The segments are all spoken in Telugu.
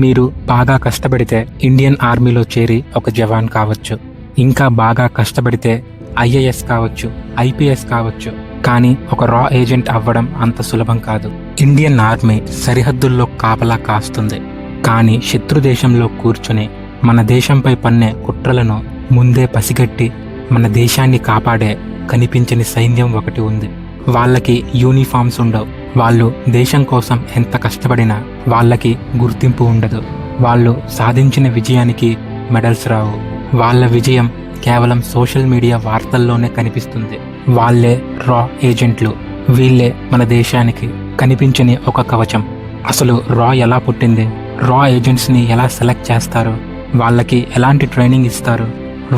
మీరు బాగా కష్టపడితే ఇండియన్ ఆర్మీలో చేరి ఒక జవాన్ కావచ్చు, ఇంకా బాగా కష్టపడితే ఐఏఎస్ కావచ్చు, ఐపీఎస్ కావచ్చు. కానీ ఒక రా ఏజెంట్ అవ్వడం అంత సులభం కాదు. ఇండియన్ ఆర్మీ సరిహద్దుల్లో కాపలా కాస్తుంది, కానీ శత్రు దేశంలో కూర్చుని మన దేశంపై పన్నే కుట్రలను ముందే పసిగట్టి మన దేశాన్ని కాపాడే కనిపించని సైన్యం ఒకటి ఉంది. వాళ్ళకి యూనిఫామ్స్ ఉండవు. వాళ్ళు దేశం కోసం ఎంత కష్టపడినా వాళ్ళకి గుర్తింపు ఉండదు. వాళ్ళు సాధించిన విజయానికి మెడల్స్ రావు. వాళ్ళ విజయం కేవలం సోషల్ మీడియా వార్తల్లోనే కనిపిస్తుంది. వాళ్ళే రా ఏజెంట్లు. వీళ్ళే మన దేశానికి కనిపించని ఒక కవచం. అసలు రా ఎలా పుట్టింది? రా ఏజెంట్స్ని ఎలా సెలెక్ట్ చేస్తారు? వాళ్ళకి ఎలాంటి ట్రైనింగ్ ఇస్తారు?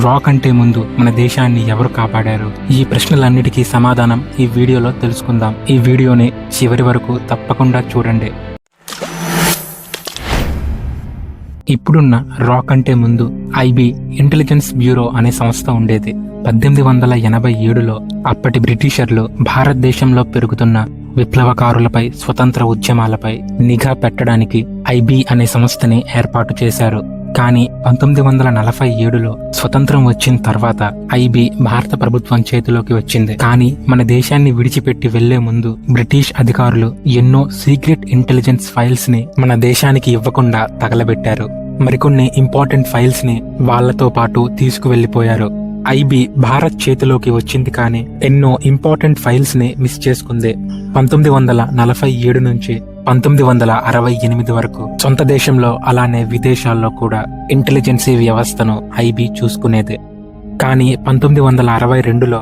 రా కంటే ముందు మన దేశాన్ని ఎవరు కాపాడారు? ఈ ప్రశ్నలన్నిటికీ సమాధానం ఈ వీడియోలో తెలుసుకుందాం. ఈ వీడియోని చివరి వరకు తప్పకుండా చూడండి. ఇప్పుడున్న రా కంటే ముందు ఐబీ ఇంటెలిజెన్స్ బ్యూరో అనే సంస్థ ఉండేది. 1887లో అప్పటి బ్రిటిషర్లు భారతదేశంలో పెరుగుతున్న విప్లవకారులపై, స్వతంత్ర ఉద్యమాలపై నిఘా పెట్టడానికి ఐబీ అనే సంస్థని ఏర్పాటు చేశారు. కానీ 1947లో స్వతంత్రం వచ్చిన తర్వాత ఐబీ భారత ప్రభుత్వం చేతిలోకి వచ్చింది. కానీ మన దేశాన్ని విడిచిపెట్టి వెళ్లే ముందు బ్రిటిష్ అధికారులు ఎన్నో సీక్రెట్ ఇంటెలిజెన్స్ ఫైల్స్ ని మన దేశానికి ఇవ్వకుండా తగలబెట్టారు. మరికొన్ని ఇంపార్టెంట్ ఫైల్స్ ని వాళ్లతో పాటు తీసుకువెళ్లిపోయారు. ఐబీ భారత్ చేతిలోకి వచ్చింది, కానీ ఎన్నో ఇంపార్టెంట్ ఫైల్స్ ని మిస్ చేసుకుంది. 1947 నుంచి 1968 వరకు సొంత దేశంలో అలానే విదేశాల్లో కూడా ఇంటెలిజెన్సీ వ్యవస్థను ఐబీ చూసుకునేది. కానీ 1962లో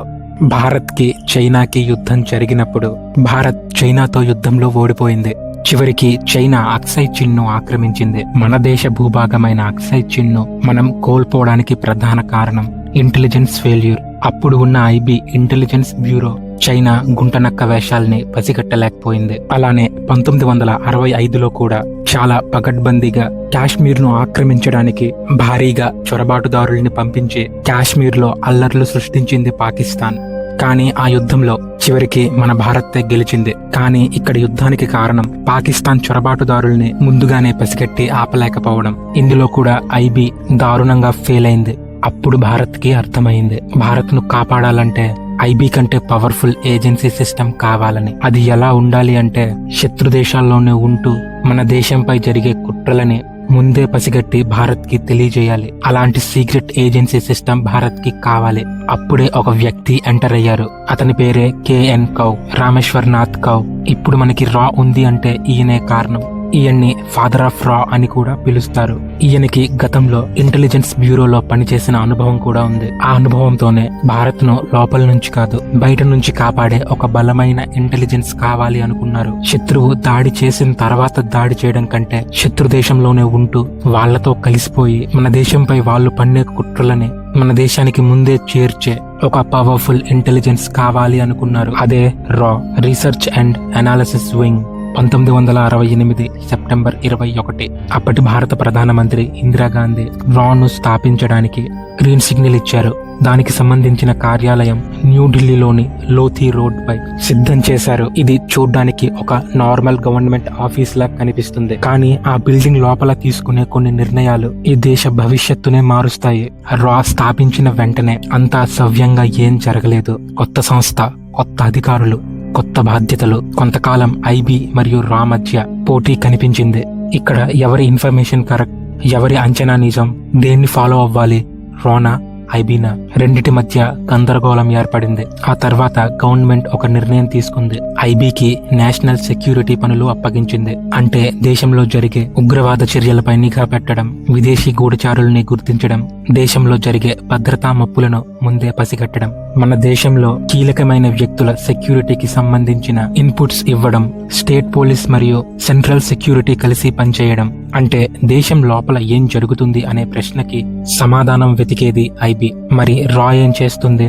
భారత్కి చైనాకి యుద్ధం జరిగినప్పుడు భారత్ చైనాతో యుద్ధంలో ఓడిపోయింది. చివరికి చైనా అక్సై చిన్ను ఆక్రమించింది. మన దేశ భూభాగమైన అక్సై చిన్ను మనం కోల్పోవడానికి ప్రధాన కారణం ఇంటెలిజెన్స్ ఫెయిల్యూర్. అప్పుడు ఉన్న ఐబీ ఇంటెలిజెన్స్ బ్యూరో చైనా గుంటనక్క వేషాల్ని పసిగట్టలేకపోయింది. అలానే 1965లో కూడా చాలా పకడ్బందీగా కాశ్మీర్ ను ఆక్రమించడానికి భారీగా చొరబాటుదారుల్ని పంపించి కాశ్మీర్ లో అల్లర్లు సృష్టించింది పాకిస్తాన్. కానీ ఆ యుద్ధంలో చివరికి మన భారతే గెలిచింది. కానీ ఇక్కడ యుద్ధానికి కారణం పాకిస్తాన్ చొరబాటుదారుల్ని ముందుగానే పసిగట్టి ఆపలేకపోవడం. ఇందులో కూడా ఐబీ దారుణంగా ఫెయిల్ అయింది. అప్పుడు భారత్ కి అర్థమైంది, భారత్ ను కాపాడాలంటే ఐబీ కంటే పవర్ఫుల్ ఏజెన్సీ సిస్టమ్ కావాలని. అది ఎలా ఉండాలి అంటే శత్రు దేశాల్లోనే ఉంటూ మన దేశంపై జరిగే కుట్రలని ముందే పసిగట్టి భారత్ కి తెలియజేయాలి. అలాంటి సీక్రెట్ ఏజెన్సీ సిస్టమ్ భారత్ కి కావాలి. అప్పుడే ఒక వ్యక్తి ఎంటర్ అయ్యారు. అతని పేరే కేఎన్ కౌ, రామేశ్వర్నాథ్ కౌ. ఇప్పుడు మనకి రా ఉంది అంటే ఈయనే కారణం. ఈయన్ని ఫాదర్ ఆఫ్ రా అని కూడా పిలుస్తారు. ఈయనకి గతంలో ఇంటెలిజెన్స్ బ్యూరోలో పనిచేసిన అనుభవం కూడా ఉంది. ఆ అనుభవంతోనే భారత్ ను లోపల నుంచి కాదు బయట నుంచి కాపాడే ఒక బలమైన ఇంటెలిజెన్స్ కావాలి అనుకున్నారు. శత్రువు దాడి చేసిన తర్వాత దాడి చేయడం కంటే శత్రు దేశంలోనే ఉంటూ వాళ్లతో కలిసిపోయి మన దేశంపై వాళ్ళు పన్నే కుట్రలని మన దేశానికి ముందే చేర్చే ఒక పవర్ఫుల్ ఇంటెలిజెన్స్ కావాలి అనుకున్నారు. అదే రా, research and analysis wing. 1968 September 21 అప్పటి భారత ప్రధానమంత్రి ఇందిరాగాంధీ రాను స్థాపించడానికి గ్రీన్ సిగ్నల్ ఇచ్చారు. దానికి సంబంధించిన కార్యాలయం న్యూఢిల్లీలోని లోథీ రోడ్ పై సిద్ధం చేశారు. ఇది చూడ్డానికి ఒక నార్మల్ గవర్నమెంట్ ఆఫీస్ లా కనిపిస్తుంది, కానీ ఆ బిల్డింగ్ లోపల తీసుకునే కొన్ని నిర్ణయాలు ఈ దేశ భవిష్యత్తునే మారుస్తాయి. రా స్థాపించిన వెంటనే అంతా సవ్యంగా ఏం జరగలేదు. కొత్త సంస్థ, కొత్త అధికారులు, కొత్త బాధ్యతలు. కొంతకాలం ఐబీ మరియు రా మధ్య పోటీ కనిపించింది. ఇక్కడ ఎవరి ఇన్ఫర్మేషన్ కరెక్ట్, ఎవరి అంచనా నిజం, దేన్ని ఫాలో అవ్వాలి, రానా ఐబీనా? రెండిటి మధ్య గందరగోళం ఏర్పడింది. ఆ తర్వాత గవర్నమెంట్ ఒక నిర్ణయం తీసుకుంది. ఐబీకి నేషనల్ సెక్యూరిటీ పనులు అప్పగించింది. అంటే దేశంలో జరిగే ఉగ్రవాద చర్యలపై నిఘా పెట్టడం, విదేశీ గూఢచారుల్ని గుర్తించడం, దేశంలో జరిగే భద్రతా ముప్పులను ముందే పసిగట్టడం, మన దేశంలో కీలకమైన వ్యక్తుల సెక్యూరిటీకి సంబంధించిన ఇన్పుట్స్ ఇవ్వడం, స్టేట్ పోలీస్ మరియు సెంట్రల్ సెక్యూరిటీ కలిసి పనిచేయడం. అంటే దేశం లోపల ఏం జరుగుతుంది అనే ప్రశ్నకి సమాధానం వెతికేది ఐబీ. మరి రా ఏం చేస్తుంది?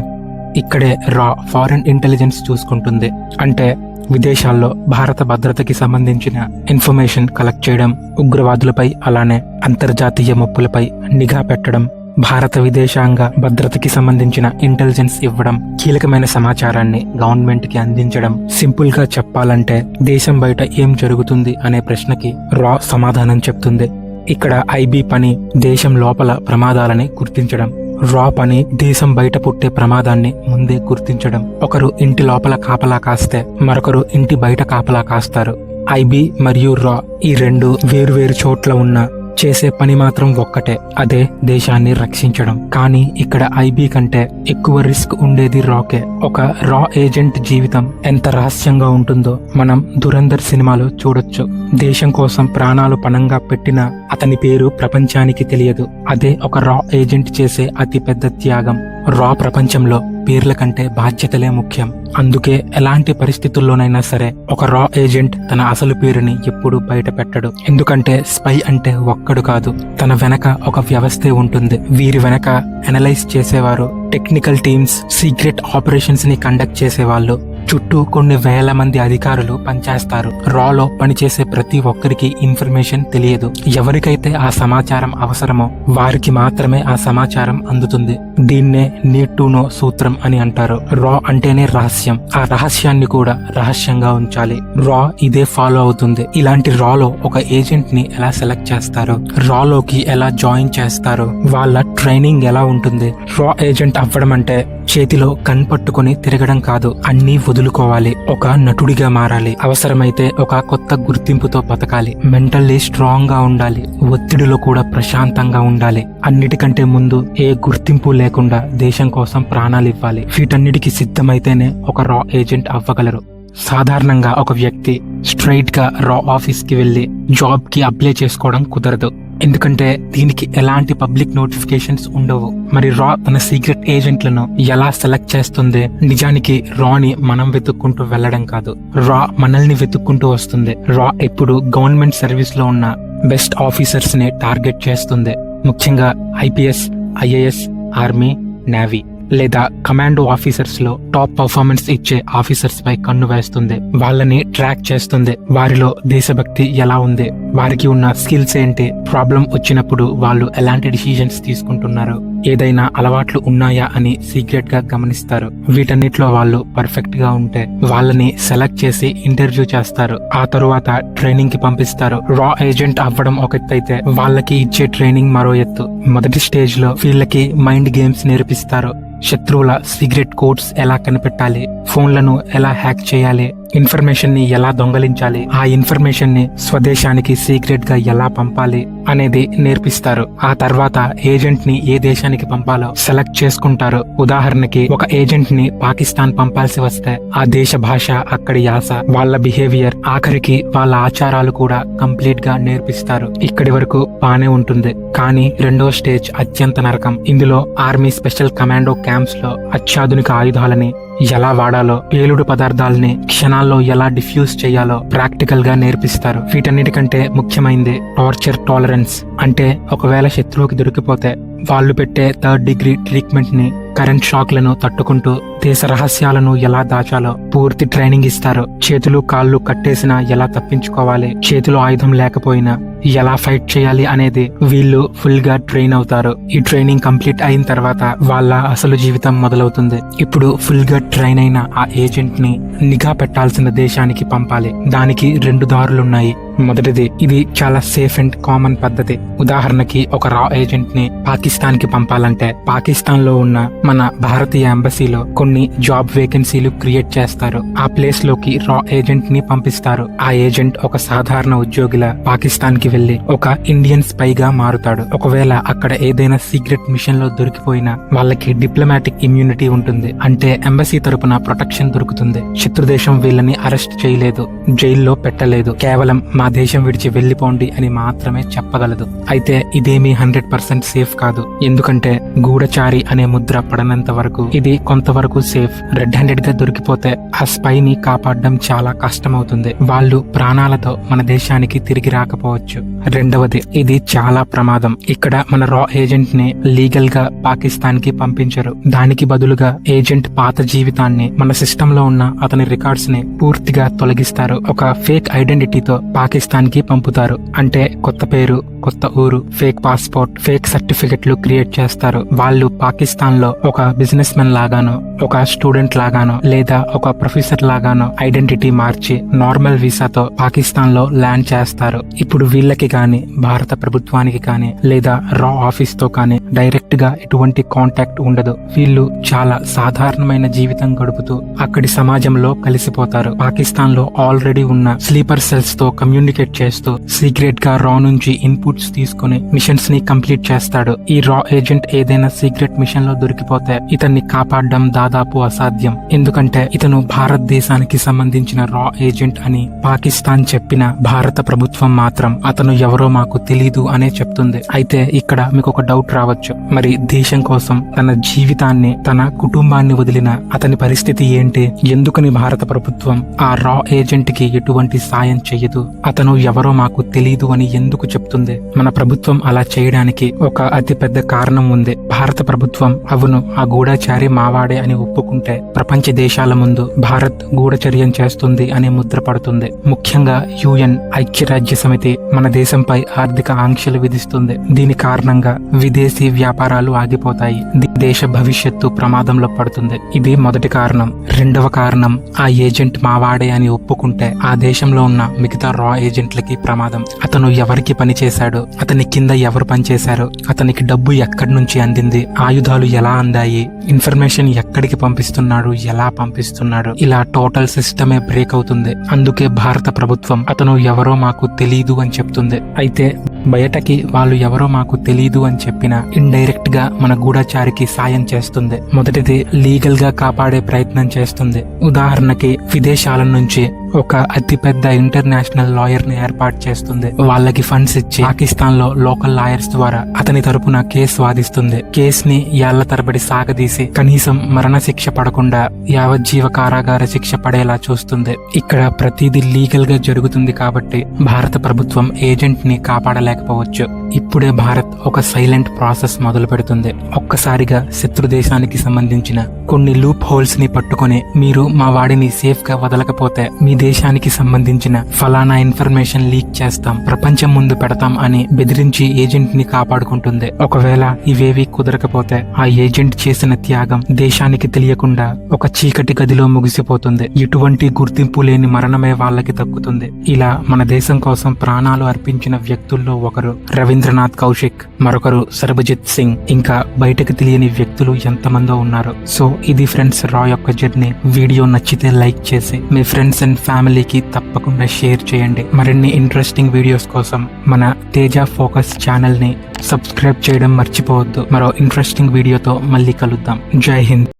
ఇక్కడే రా ఫారెన్ ఇంటెలిజెన్స్ చూసుకుంటుంది. అంటే విదేశాల్లో భారత భద్రతకి సంబంధించిన ఇన్ఫర్మేషన్ కలెక్ట్ చేయడం, ఉగ్రవాదులపై అలానే అంతర్జాతీయ ముప్పులపై నిఘా పెట్టడం, భారత విదేశాంగ భద్రతకి సంబంధించిన ఇంటెలిజెన్స్ ఇవ్వడం, కీలకమైన సమాచారాన్ని గవర్నమెంట్ కి అందించడం. సింపుల్ గా చెప్పాలంటే దేశం బయట ఏం జరుగుతుంది అనే ప్రశ్నకి రా సమాధానం చెప్తుంది. ఇక్కడ ఐబీ పని దేశం లోపల ప్రమాదాలని గుర్తించడం, రా పని దేశం బయట పుట్టే ప్రమాదాన్ని ముందే గుర్తించడం. ఒకరు ఇంటి లోపల కాపలా కాస్తే మరొకరు ఇంటి బయట కాపలా కాస్తారు. ఐబీ మరియు రా ఈ రెండు వేరువేరు చోట్ల ఉన్న చేసే పని మాత్రం ఒక్కటే, అదే దేశాన్ని రక్షించడం. కానీ ఇక్కడ ఐబీ కంటే ఎక్కువ రిస్క్ ఉండేది రాకే. ఒక రా ఏజెంట్ జీవితం ఎంత రహస్యంగా ఉంటుందో మనం దురంధర్ సినిమాలో చూడొచ్చు. దేశం కోసం ప్రాణాలు పణంగా పెట్టిన అతని పేరు ప్రపంచానికి తెలియదు. అదే ఒక రా ఏజెంట్ చేసే అతి పెద్ద త్యాగం. రా ప్రపంచంలో పేర్ల కంటే బాధ్యతలే ముఖ్యం. అందుకే ఎలాంటి పరిస్థితుల్లోనైనా సరే ఒక రా ఏజెంట్ తన అసలు పేరుని ఎప్పుడూ బయట పెట్టడు. ఎందుకంటే స్పై అంటే ఒక్కడు కాదు, తన వెనక ఒక వ్యవస్థే ఉంటుంది. వీరి వెనక అనలైజ్ చేసేవారు, టెక్నికల్ టీమ్స్, సీక్రెట్ ఆపరేషన్స్ ని కండక్ట్ చేసేవాళ్ళు, చుట్టూ కొన్ని వేల మంది అధికారులు పనిచేస్తారు. రాలో పనిచేసే ప్రతి ఒక్కరికి ఇన్ఫర్మేషన్ తెలియదు. ఎవరికైతే ఆ సమాచారం అవసరమో వారికి మాత్రమే ఆ సమాచారం అందుతుంది. దీన్నే నీడ్ టు నో సూత్రం అని అంటారు. రా అంటేనే రహస్యం, ఆ రహస్యాన్ని కూడా రహస్యంగా ఉంచాలి. రా ఇదే ఫాలో అవుతుంది. ఇలాంటి రాలో ఒక ఏజెంట్ ని ఎలా సెలెక్ట్ చేస్తారు, రాలోకి ఎలా జాయిన్ చేస్తారు, వాళ్ళ ట్రైనింగ్ ఎలా ఉంటుంది. రా ఏజెంట్ అవ్వడం అంటే చేతిలో గన్ పట్టుకుని తిరగడం కాదు, అన్నీ వదులుకోవాలి. ఒక నటుడిగా మారాలి, అవసరమైతే ఒక కొత్త గుర్తింపుతో బతకాలి, మెంటల్లీ స్ట్రాంగ్ గా ఉండాలి, ఒత్తిడిలో కూడా ప్రశాంతంగా ఉండాలి. అన్నిటికంటే ముందు ఏ గుర్తింపు లేకుండా దేశం కోసం ప్రాణాలు ఇవ్వాలి. వీటన్నిటికీ సిద్ధమైతేనే ఒక రా ఏజెంట్ అవ్వగలరు. సాధారణంగా ఒక వ్యక్తి స్ట్రైట్ గా రా ఆఫీస్ కి వెళ్లి జాబ్ కి అప్లై చేసుకోవడం కుదరదు. ఎందుకంటే దీనికి ఎలాంటి పబ్లిక్ నోటిఫికేషన్స్ ఉండవు. మరి రా తన సీక్రెట్ ఏజెంట్లను ఎలా సెలెక్ట్ చేస్తుంది? నిజానికి రాని మనం వెతుక్కుంటూ వెళ్లడం కాదు, రా మనల్ని వెతుక్కుంటూ వస్తుంది. రా ఎప్పుడు గవర్నమెంట్ సర్వీస్ లో ఉన్న బెస్ట్ ఆఫీసర్స్ ని టార్గెట్ చేస్తుంది. ముఖ్యంగా ఐపీఎస్, ఐఏఎస్, ఆర్మీ, నేవీ లేదా కమాండో ఆఫీసర్స్ లో టాప్ పర్ఫార్మెన్స్ ఇచ్చే ఆఫీసర్స్ పై కన్ను వేస్తుంది. వాళ్ళని ట్రాక్ చేస్తుంది. వారిలో దేశభక్తి ఎలా ఉంది, వారికి ఉన్న స్కిల్స్ ఏంటి, ప్రాబ్లం వచ్చినప్పుడు వాళ్ళు ఎలాంటి డిసిజన్స్ తీసుకుంటున్నారు, ఏదైనా అలవాట్లు ఉన్నాయా అని సీక్రెట్ గా గమనిస్తారు. వీటన్నిటిలో వాళ్ళు పర్ఫెక్ట్ గా ఉంటే వాళ్ళని సెలెక్ట్ చేసి ఇంటర్వ్యూ చేస్తారు. ఆ తరువాత ట్రైనింగ్ కి పంపిస్తారు. రా ఏజెంట్ అవ్వడం ఒక ఎత్తు అయితే వాళ్ళకి ఇచ్చే ట్రైనింగ్ మరో ఎత్తు. మొదటి స్టేజ్ లో వీళ్ళకి మైండ్ గేమ్స్ నేర్పిస్తారు. శత్రువుల సీక్రెట్ కోడ్స్ ఎలా కనిపెట్టాలి, ఫోన్లను ఎలా హ్యాక్ చేయాలి, ఇన్ఫర్మేషన్ ని ఎలా దొంగలించాలి, ఆ ఇన్ఫర్మేషన్ ని స్వదేశానికి సీక్రెట్ గా ఎలా పంపాలి అనేది నేర్పిస్తారు. ఆ తర్వాత ఏజెంట్ ని ఏ దేశానికి పంపాలో సెలెక్ట్ చేసుకుంటారు. ఉదాహరణకి ఒక ఏజెంట్ ని పాకిస్తాన్ పంపాల్సి వస్తే ఆ దేశ భాష, అక్కడి యాస, వాళ్ళ బిహేవియర్, ఆఖరికి వాళ్ళ ఆచారాలు కూడా కంప్లీట్ గా నేర్పిస్తారు. ఇక్కడి వరకు బానే ఉంటుంది. కానీ రెండో స్టేజ్ అత్యంత నరకం. ఇందులో ఆర్మీ స్పెషల్ కమాండో క్యాంప్స్ లో అత్యాధునిక ఆయుధాలని ఎలా వాడాలో, పేలుడు పదార్థాలని క్షణాల్లో ఎలా డిఫ్యూజ్ చేయాలో ప్రాక్టికల్ గా నేర్పిస్తారు. వీటన్నిటికంటే ముఖ్యమైనది టార్చర్ టాలరెన్స్. అంటే ఒకవేళ శత్రువుకి దొరికిపోతే వాళ్ళు పెట్టే 3rd డిగ్రీ ట్రీట్మెంట్ ని, కరెంట్ షాక్లను తట్టుకుంటూ దేశ రహస్యాలను ఎలా దాచాలో పూర్తి ట్రైనింగ్ ఇస్తారు. చేతులు కాళ్ళు కట్టేసినా ఎలా తప్పించుకోవాలి, చేతిలో ఆయుధం లేకపోయినా ఎలా ఫైట్ చేయాలి అనేది వీళ్ళు ఫుల్ గా ట్రైన్ అవుతారు. ఈ ట్రైనింగ్ కంప్లీట్ అయిన తర్వాత వాళ్ళ అసలు జీవితం మొదలవుతుంది. ఇప్పుడు ఫుల్ గా ట్రైన్ అయిన ఆ ఏజెంట్ ని నిఘా పెట్టాల్సిన దేశానికి పంపాలి. దానికి 2 దారులున్నాయి. మొదటిది, ఇది చాలా సేఫ్ అండ్ కామన్ పద్ధతి. ఉదాహరణకి ఒక రా ఏజెంట్ ని పాకిస్తాన్ కి పంపాలంటే పాకిస్తాన్ లో ఉన్న మన భారతీయ ఎంబసీలో కొన్ని జాబ్ వేకెన్సీలు క్రియేట్ చేస్తారు. ఆ ప్లేస్ లోకి రా ఏజెంట్ ని పంపిస్తారు. ఆ ఏజెంట్ ఒక సాధారణ ఉద్యోగిలా పాకిస్తాన్ కి వెళ్లి ఒక ఇండియన్ స్పై గా మారుతాడు. ఒకవేళ అక్కడ ఏదైనా సీక్రెట్ మిషన్ లో దొరికిపోయినా వాళ్ళకి డిప్లొమాటిక్ ఇమ్యూనిటీ ఉంటుంది. అంటే ఎంబసీ తరపున ప్రొటెక్షన్ దొరుకుతుంది. శత్రుదేశం వీళ్ళని అరెస్ట్ చేయలేదు, జైల్లో పెట్టలేదు. కేవలం మా దేశం విడిచి వెళ్లిపోండి అని మాత్రమే చెప్పగలదు. అయితే ఇదేమీ 100% సేఫ్ కాదు. ఎందుకంటే గూఢచారి అనే ముద్ర పడనంత వరకు ఇది కొంతవరకు సేఫ్. రెడ్ హ్యాండెడ్ గా దొరికిపోతే ఆ స్పైని కాపాడడం చాలా కష్టమవుతుంది. వాళ్ళు ప్రాణాలతో మన దేశానికి తిరిగి రాకపోవచ్చు. రెండవది, ఇది చాలా ప్రమాదం. ఇక్కడ మన రా ఏజెంట్ ని లీగల్ గా పాకిస్తాన్ కి పంపించరు. దానికి బదులుగా ఏజెంట్ పాత జీవితాన్ని, మన సిస్టమ్ లో ఉన్న అతని రికార్డ్స్ ని పూర్తిగా తొలగిస్తారు. ఒక ఫేక్ ఐడెంటిటీతో పాకిస్తాన్ కి పంపుతారు. అంటే కొత్త పేరు, కొత్త ఊరు, ఫేక్ పాస్పోర్ట్, ఫేక్ సర్టిఫికెట్లు క్రియేట్ చేస్తారు. వాళ్ళు పాకిస్తాన్ లో ఒక బిజినెస్ మెన్ లాగానో, ఒక స్టూడెంట్ లాగానో, లేదా ఒక ప్రొఫెసర్ లాగానో ఐడెంటిటీ మార్చి నార్మల్ వీసాతో పాకిస్తాన్ లో ల్యాండ్ చేస్తారు. ఇప్పుడు వీళ్ళకి గాని, భారత ప్రభుత్వానికి కానీ లేదా రా ఆఫీస్ తో కానీ డైరెక్ట్ గా ఎటువంటి కాంటాక్ట్ ఉండదు. వీళ్ళు చాలా సాధారణమైన జీవితం గడుపుతూ అక్కడి సమాజంలో కలిసిపోతారు. పాకిస్తాన్ లో ఆల్రెడీ ఉన్న స్లీపర్ సెల్స్ తో కమ్యూనికేట్ చేస్తూ సీక్రెట్ గా రా నుంచి ఇన్పుట్స్ తీసుకుని మిషన్స్ ని కంప్లీట్ చేస్తాడు. ఈ రా ఏజెంట్ ఏదైనా సీక్రెట్ మిషన్ లో దొరికిపోతే ఇతన్ని కాపాడడం దాదాపు అసాధ్యం. ఎందుకంటే ఇతను భారతదేశానికి సంబంధించిన రా ఏజెంట్ అని పాకిస్తాన్ చెప్పిన భారత ప్రభుత్వం మాత్రం అతను ఎవరో మాకు తెలీదు అనే చెప్తుంది. అయితే ఇక్కడ మీకు ఒక డౌట్ రావచ్చు, మరి దేశం కోసం తన జీవితాన్ని, తన కుటుంబాన్ని వదిలిన అతని పరిస్థితి ఏంటి? ఎందుకని భారత ప్రభుత్వం ఆ రా ఏజెంట్ కి ఎటువంటి సాయం చెయ్యదు? అతను ఎవరో మాకు తెలీదు అని ఎందుకు చెప్తుంది? మన ప్రభుత్వం అలా చేయడానికి ఒక అతి పెద్ద కారణం ఉంది. భారత ప్రభుత్వం అవును ఆ గూఢచారి మావాడే అని ఒప్పుకుంటే ప్రపంచ దేశాల ముందు భారత్ గూఢచర్యం చేస్తుంది అనే ముద్ర పడుతుంది. ముఖ్యంగా యుఎన్, ఐక్యరాజ్య సమితి మన దేశంపై ఆర్థిక ఆంక్షలు విధిస్తుంది. దీని కారణంగా విదేశీ వ్యాపారాలు ఆగిపోతాయి. దేశ భవిష్యత్తు ప్రమాదంలో పడుతుంది. ఇది మొదటి కారణం. రెండవ కారణం, ఆ ఏజెంట్ మావాడే అని ఒప్పుకుంటే ఆ దేశంలో ఉన్న మిగతా రా ఏజెంట్లకి ప్రమాదం. అతను ఎవరికి పని చేశాడు, అతని కింద ఎవరు పనిచేశారు, అతనికి డబ్బు ఎక్కడి నుంచి అందింది, ఆయుధాలు ఎలా అందాయి, ఇన్ఫర్మేషన్ ఎక్కడికి పంపిస్తున్నాడు, ఎలా పంపిస్తున్నాడు, ఇలా టోటల్ సిస్టమే బ్రేక్ అవుతుంది. అందుకే భారత ప్రభుత్వం అతను ఎవరో మాకు తెలీదు అని చెప్తుంది. అయితే బయటకి వాళ్ళు ఎవరో మాకు తెలీదు అని చెప్పినా ఇండైరెక్ట్ గా మన గూఢచారికి సాయం చేస్తుంది. మొదటిది లీగల్ గా కాపాడే ప్రయత్నం చేస్తుంది. ఉదాహరణకి విదేశాల నుంచి ఒక అతిపెద్ద ఇంటర్నేషనల్ లాయర్ ని ఏర్పాటు చేస్తుంది. వాళ్ళకి ఫండ్స్ ఇచ్చి పాకిస్తాన్ లో లోకల్ లాయర్స్ ద్వారా అతని తరపున కేసు వాదిస్తుంది. కేసు ని ఏళ్ల తరబడి సాగదీసి కనీసం మరణ శిక్ష పడకుండా యావజ్జీవ కారాగార శిక్ష పడేలా చూస్తుంది. ఇక్కడ ప్రతిదీ లీగల్ గా జరుగుతుంది కాబట్టి భారత ప్రభుత్వం ఏజెంట్ ని కాపాడలేకపోవచ్చు. ఇప్పుడే భారత్ ఒక సైలెంట్ ప్రాసెస్ మొదలు పెడుతుంది. ఒక్కసారిగా శత్రు దేశానికి సంబంధించిన కొన్ని లూప్ హోల్స్ ని పట్టుకొని మీరు మా వాడిని సేఫ్ గా వదలకపోతే మీ దేశానికి సంబంధించిన ఫలానా ఇన్ఫర్మేషన్ లీక్ చేస్తాం, ప్రపంచం ముందు పెడతాం అని బెదిరించి ఏజెంట్ ని కాపాడుకుంటుంది. ఒకవేళ ఇవేవి కుదరకపోతే ఆ ఏజెంట్ చేసిన త్యాగం దేశానికి తెలియకుండా ఒక చీకటి గదిలో ముగిసిపోతుంది. ఎటువంటి గుర్తింపు లేని మరణమే వాళ్ళకి దక్కుతుంది. ఇలా మన దేశం కోసం ప్రాణాలు అర్పించిన వ్యక్తుల్లో ఒకరు రవీంద్రనాథ్ కౌశిక్, మరొకరు సర్బజిత్ సింగ్, ఇంకా బయటకు తెలియని వ్యక్తులు ఎంతమందో ఉన్నారు. సో ఇది ఫ్రెండ్స్ రా యొక్క జర్నీ. వీడియో నచ్చితే లైక్ చేసి మీ ఫ్రెండ్స్ అండ్ ఫ్యామిలీకి తప్పకుండా షేర్ చేయండి. మరిన్ని ఇంట్రెస్టింగ్ వీడియోస్ కోసం మన తేజ ఫోకస్ ఛానల్ ని సబ్స్క్రైబ్ చేయడం మర్చిపోవద్దు. మరో ఇంట్రెస్టింగ్ వీడియోతో మళ్ళీ కలుద్దాం. జై హింద్.